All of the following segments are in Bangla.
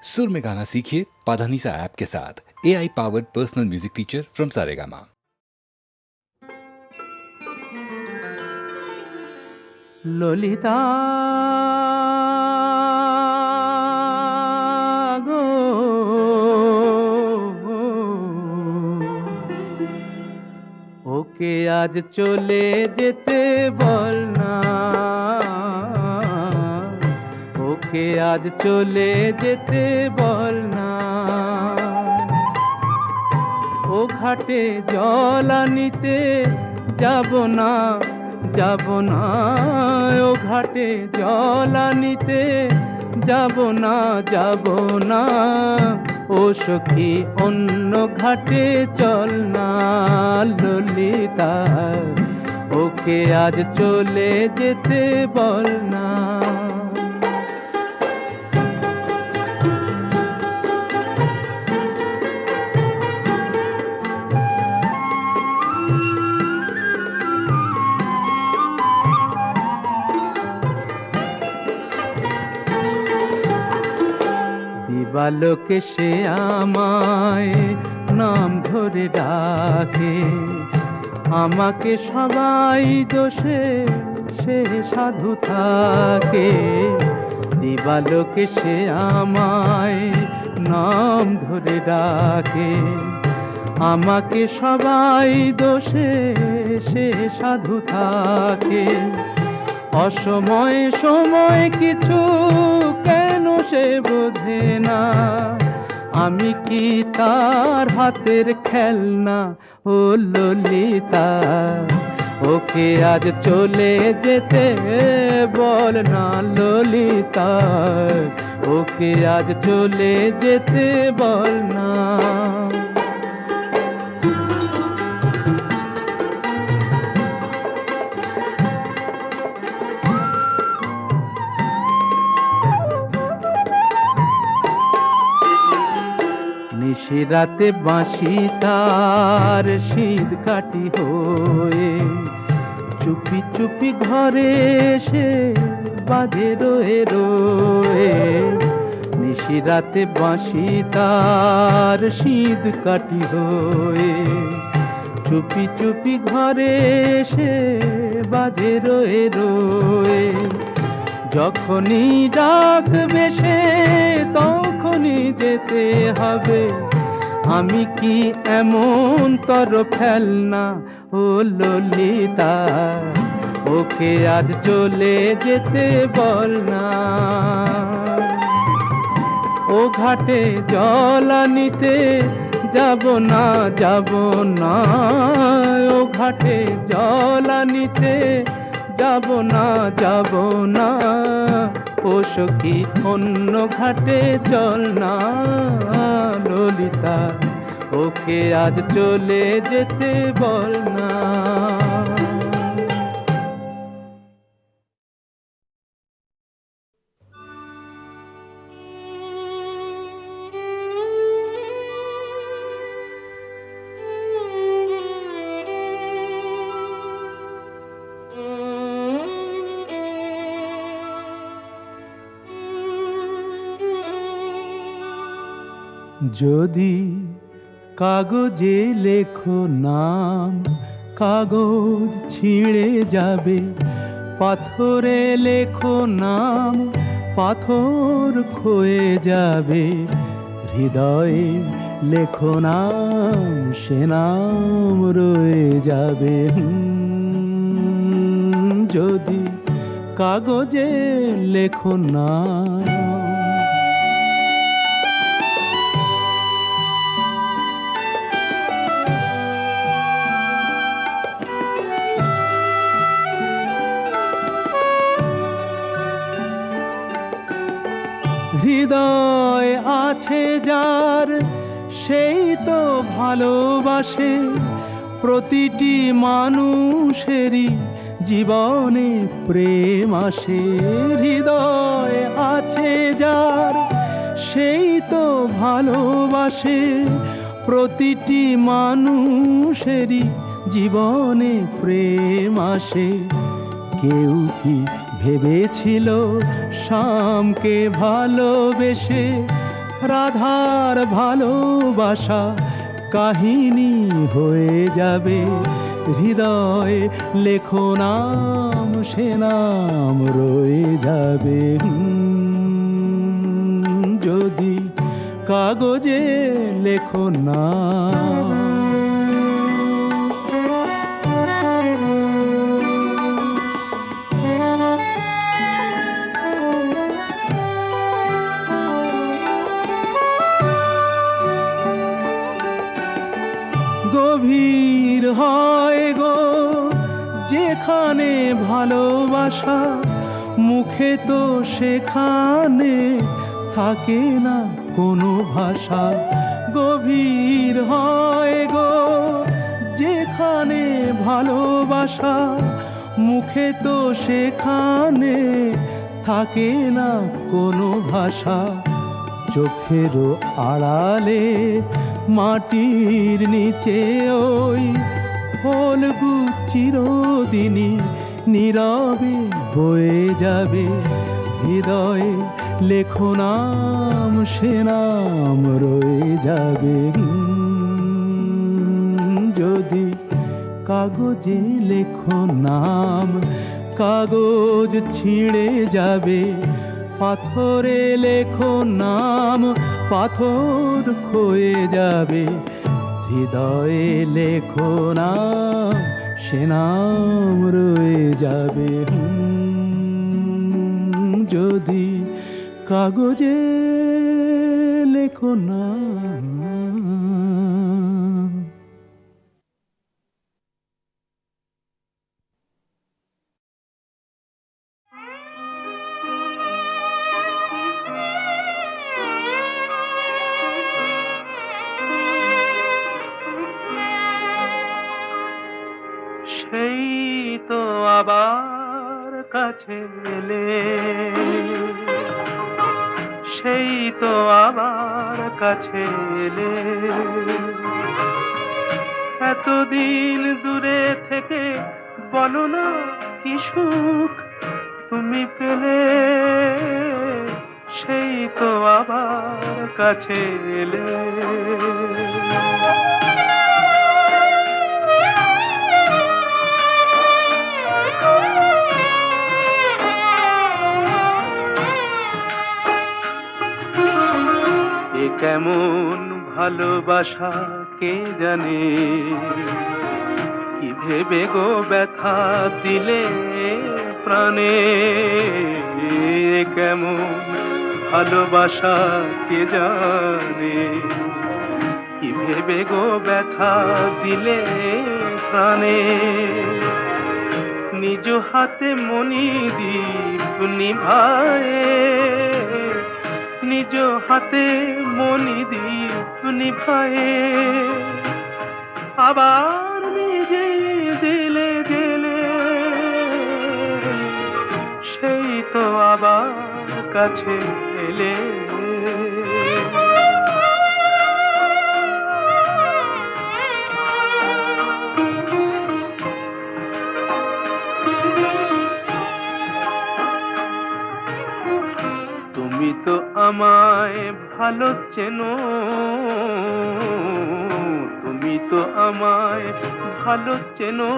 सुर में गाना सीखिए पाधानीसा ऐप के साथ। AI powered personal music teacher from Saregama. Lalita গো, ওকে আজ চলে যেতে বল না, ওকে আজ চলে যেতে বল না। ও ঘাটে জল আনিতে যাব না, যাব না, ও ঘাটে জল আনিতে যাব না, যাব না। ও সখী অন্য ঘাটে চল না ললিতা, ওকে আজ চলে যেতে বল না। দিবালোকে সে আমায় নাম ধরে ডাকে, আমাকে সবাই দোষে সে সাধু থাকে। দিবালোকে সে আমায় নাম ধরে ডাকে, আমাকে সবাই দোষে সে সাধু থাকে। অসময় সময় কিছু কেন সে বোঝে না, আমি কি তার হাতের খেলনা ও ললিতা। ওকে আজ চলে যেতে বল না ললিতা, ওকে আজ চলে যেতে বল না। নিশিরাতে বাঁশি তার শীত কাটি হয়ে, চুপি চুপি ঘরে এসে বাজে রয়ে রয়ে। নিশিরাতে বাঁশি তার শীত কাটি হয়ে, চুপি চুপি ঘরে এসে বাজে রয়ে রয়ে। যখনই ডাকবে সে তখনই যেতে হবে, আমি কি এমন তর ফেলনা ও ললিতা। ওকে আজ চলে যেতে বল না, ও ঘাটে জল আনিতে যাব না, যাব না, ও ঘাটে জল আনিতে যাব না, যাব না। ও সখী অন্য ঘাটে চল না ললিতা, ওকে আজ চলে যেতে বল না। যদি কাগজে লেখো নাম, কাগজ ছিঁড়ে যাবে। পাথরে লেখো নাম, পাথর ক্ষয়ে যাবে। হৃদয়ে লেখো নাম, সে নাম রয়ে যাবে। যদি কাগজে লেখো নাম। হৃদয় আছে যার সেই তো ভালোবাসে, প্রতিটি মানুষেরই জীবনে প্রেম আসে। হৃদয় আছে যার সেই তো ভালোবাসে, প্রতিটি মানুষেরই জীবনে প্রেম আসে। কেউ কি ভেবেছিল শামকে ভালোবেসে রাধার ভালোবাসা কাহিনী হয়ে যাবে, হৃদয়ে লেখো নাম, সে নাম রয়ে যাবে। যদি কাগজে লেখো নাম। গভীর হয় গো যেখানে ভালোবাসা, মুখে তো সেখানে থাকে না কোনো ভাষা। গভীর হয় গো যেখানে ভালোবাসা, মুখে তো সেখানে থাকে না কোনো ভাষা। চোখেরও আড়ালে মাটির নিচে ওই ফলগু চিরদিনই নীরবে বয়ে যাবে, হৃদয়ে লেখো নাম, সে নাম রয়ে যাবে। যদি কাগজে লেখো নাম, কাগজ ছিঁড়ে যাবে, পাথরে লেখো নাম, পাথর ক্ষয়ে যাবে, হৃদয়ে লেখো নাম, সে নাম রয়ে যাবে। যদি কাগজে লেখো নাম। সেই তো আবার কাছে এলে, সেই তো আবার কাছে এলে, এতদিন দূরে থেকে বলো না কি সুখ তুমি পেলে। সেই তো আবার কাছে এলে। কেমন ভালোবাসা কে জানে, কি ভেবে গো ব্যথা দিলে প্রাণে। কেমন ভালোবাসা কে জানে, কি ভেবে গো ব্যথা দিলে প্রাণে। নিজ হাতে মণিদীপ নিভায়ে, নিজ হাতে মণিদীপ নিভায়ে, আবার নিজে দিলে জেলে। সেই তো আবার কাছে এলে। তুমি তো আমায় ভালো চেনো, তুমি তো আমায় ভালো চেনো।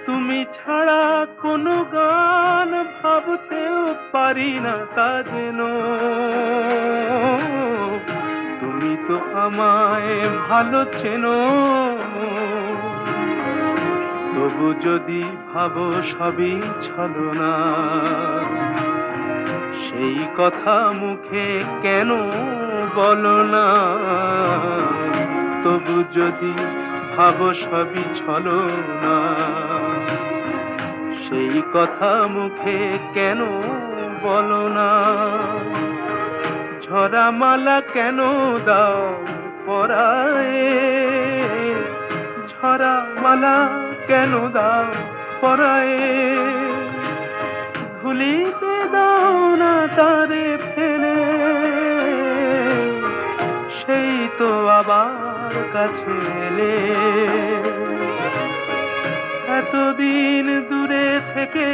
তুমি ছাড়া কোনো গান ভাবতেও পারি না তা যেন। তুমি তো আমায় ভালো চেনো, তবু যদি ভাবো সবই ছলনা, সেই কথা মুখে কেন বলো না। তবু যদি ভাবো সবই ছলনা, সেই কথা মুখে কেন বলো না। ঝরা মালা কেন দাও পরায়ে, ঝরা মালা কেন দাও পরায়ে। ভুলিতে দাও না তারে ফেলে, সেই তো আবার কাছে এলে। এতদিন দূরে থেকে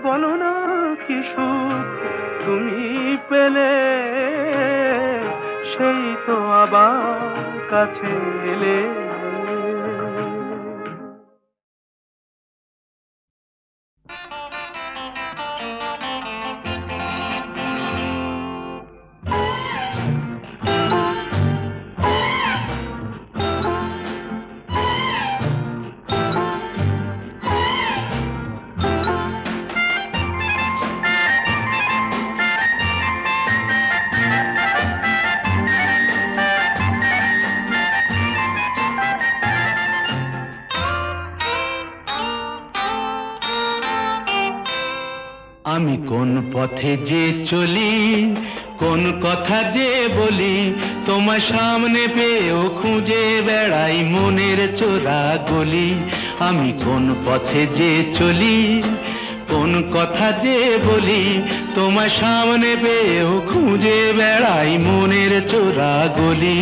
বলো না কি সুখ তুমি পেলে। সেই তো আবার কাছে এলে। আমি কোন পথে যে চলি, কোন কথা যে বলি, তোমার সামনে পেয়েও খুঁজে বেড়াই মনের চোরা গলি। আমি কোন পথে যে চলি, কোন কথা যে বলি, তোমার সামনে পেয়েও খুঁজে বেড়াই মনের চোরা গলি।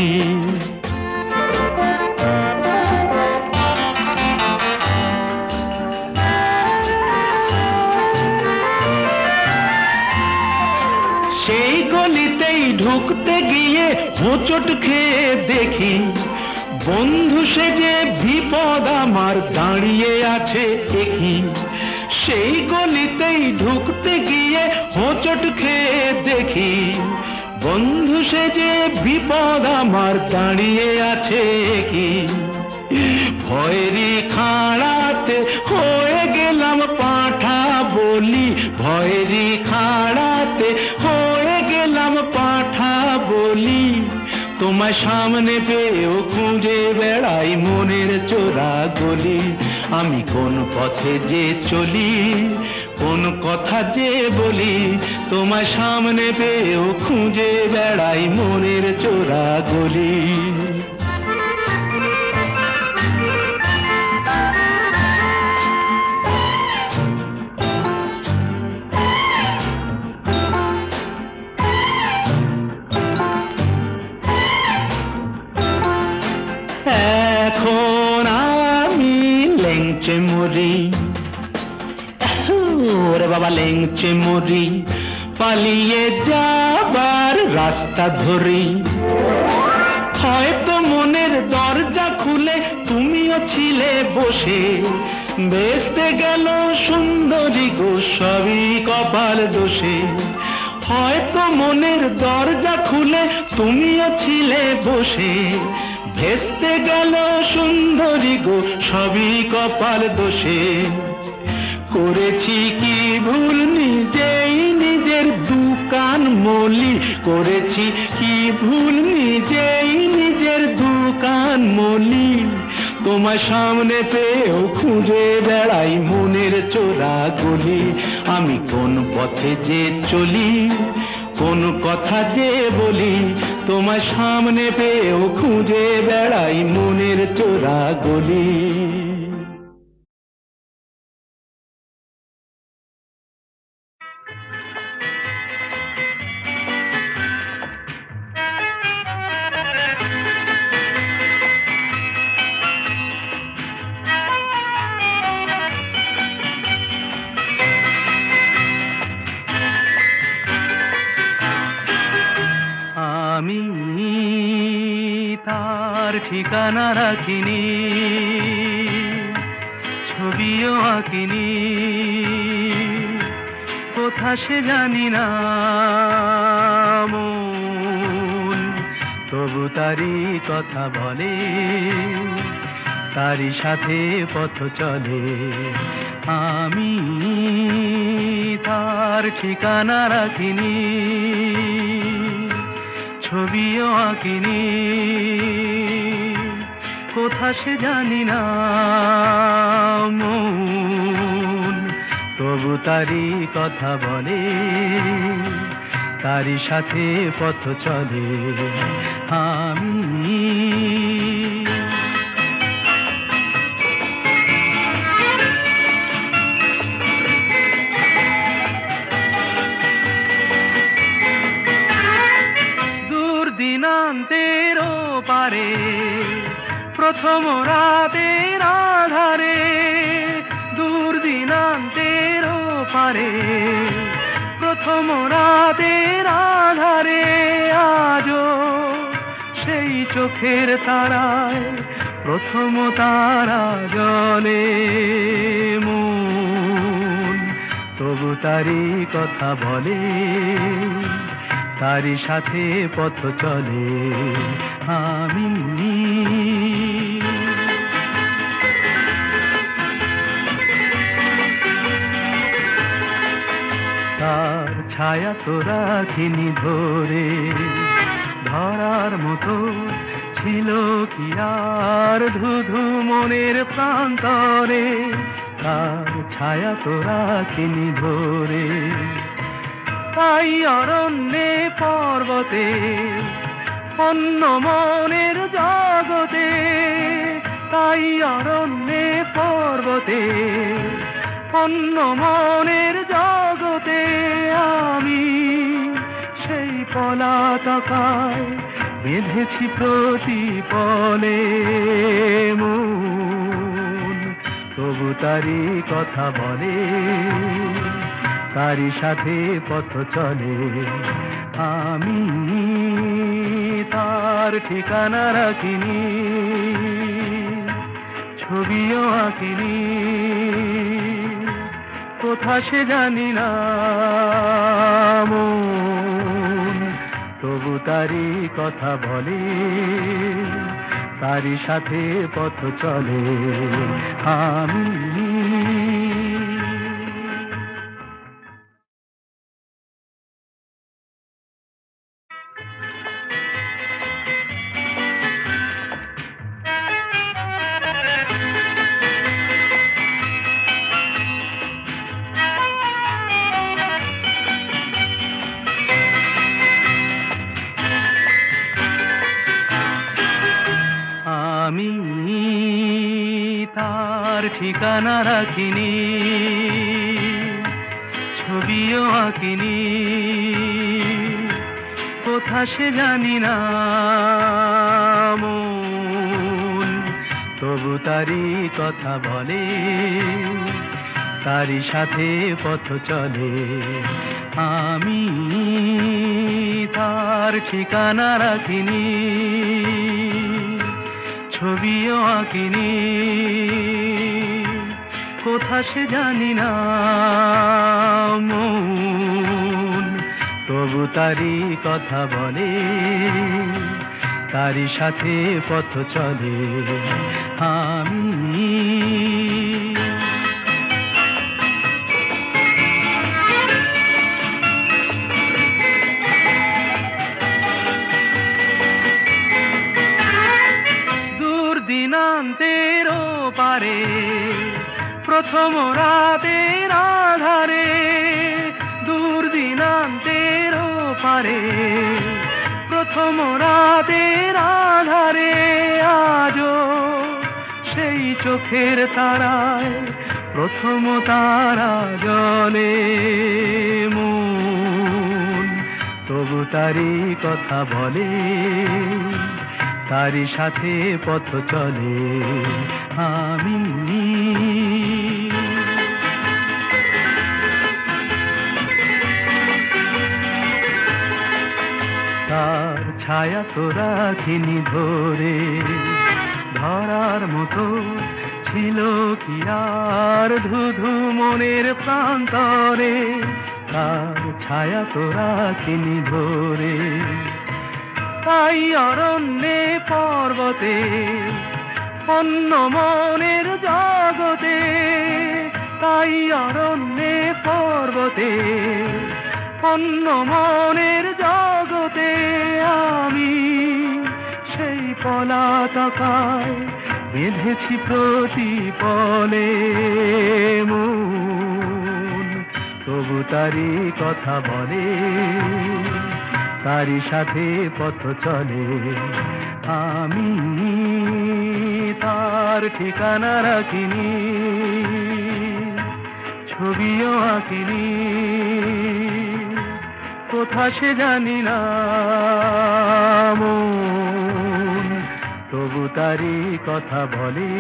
সেই গলিতেই ঢুকতে গিয়ে হোঁচট খেয়ে দেখি, বন্ধু সেজে বিপদ আমার দাঁড়িয়ে আছে একই। সেই গলিতেই ঢুকতে গিয়ে হোঁচট খেয়ে দেখি, বন্ধু সেজে বিপদ আমার দাঁড়িয়ে আছে কি। ভয়েরই খাড়াতে হয়ে গেলাম পাঁঠা বলি, ভয়েরই খাড়াতে হয়ে গেলাম পাঁঠা বলি। তোমার সামনে পেয়েও খুঁজে বেড়াই মনের চোরা গলি। আমি কোন পথে যে চলি, কোন কথা যে বলি, তোমার সামনে পেয়েও খুঁজে বেড়াই মনের চোরা গলি। এখন আমি লেংচে মরি, ওরে বাবা লেংচে মরি, পালিয়ে যাবার রাস্তা ধরি। হয়তো মনের দরজা খুলে তুমিও ছিলে বসে, বেসতে গেল সুন্দরী গো সবই কপাল দোষে। হয়তো মনের দরজা খুলে তুমিও ছিলে বসে, ভেস্তে গেল সুন্দরী গো সবই কপাল দোষে। করেছি কি ভুল নিজেই নিজের দুকান মলি, করেছি কি ভুল নিজেই নিজের দুকান মলি। তোমার সামনে পেয়েও খুঁজে বেড়াই মনের চোরা গলি। আমি কোন পথে যে চলি, কোন কথা যে বলি, তোমার সামনে পেয়েও খুঁজে বেড়াই মনের চোরা গলি। আমি তার ঠিকানা রাখিনি, ছবিও আঁকিনি, কোথা সে জানি না মন, তবু তারই কথা বলে, তারই সাথে পথ চলে। আমি তার ঠিকানা রাখিনি, ছবিও আঁকিনি, কোথা সে জানি না মন, তবু তারই কথা বলে, তারই সাথে পথ চলে। আমি দিনান্তের পারে প্রথম রাতের আধারে, দূর দিনান্তের পারে প্রথম রাতের আধারে, আজও চোখের তারায় প্রথম তারা জলে মন তবু তারি কথা বলে, তারি সাথে পথ চলে আমি। তার ছায়া তো রাখিনি ধরে, ধরার মতো ছিল কি আর ধুধু মনের প্রান্তরে। তার ছায়া তো রাখিনি ধরে, তাই অরণ্যে পর্বতে অন্য মনের জগতে, তাই অরণ্যে পর্বতে অন্য মনের জগতে আমি সেই পলাতকায় বেঁধেছি প্রতিপলে মন তবু তারি কথা বলে, তারি সাথে পথ চলে আমি। তার ঠিকানা রাখিনি, ছবিও আঁকিনি, কোথা সে জানি না মন তবু তারি কথা বলে, তারি সাথে পথ চলে আমি। আমি তার ঠিকানা রাখিনি, ছবিও আঁকিনি, কোথা সে জানি না মন তবু তারি কথা বলে, তারি সাথে পথ চলে আমি। তার ঠিকানা রাখিনি, ছবিও আঁকিনি, কোথা সে জানি না মন তবু তারি কথা বলে, তারি সাথে পথ চলে আমি। দিনান্তের পারে প্রথম রাতের আধারে, দূর দিনান্তের পারে প্রথম রাতের আধারে আজও সেই চোখের তারায় প্রথম তারা জলে মন তবু তারি কথা বলে, তারি সাথে পথ চলে আমি। তার ছায়া তো রাখিনি ধরে, ধরার মতো ছিল কি আর ধুধু মনের প্রান্তরে। তার ছায়া তো রাখিনি ধরে, তাই অরণ্যে পর্বতে অন্য মনের জগতে, তাই অরণ্যে পর্বতে অন্য মনের জগতে আমি সেই পলাতকায় বেঁধেছি প্রতিপলে মন তবু তারি কথা বলে, তারি সাথে পথ চলে আমি। তার ঠিকানা রাখিনি, ছবিও আঁকিনি, কোথা সে জানি না মন তবু তারি কথা বলে,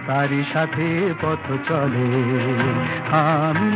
তারি সাথে পথ চলে আমি।